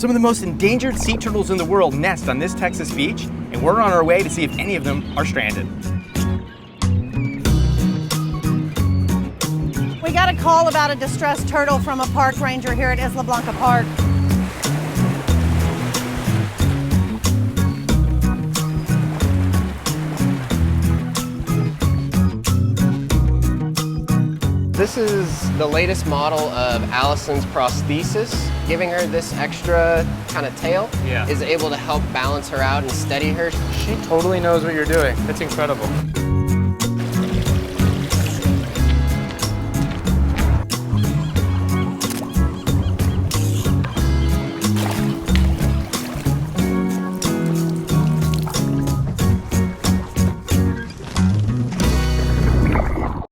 Some of the most endangered sea turtles in the world nest on this Texas beach, and we're on our way to see if any of them are stranded. We got a call about a distressed turtle from a park ranger here at Isla Blanca Park. This is the latest model of Allison's prosthesis. Giving her this extra kind of tail is able to help balance her out and steady her. She totally knows what you're doing. That's incredible.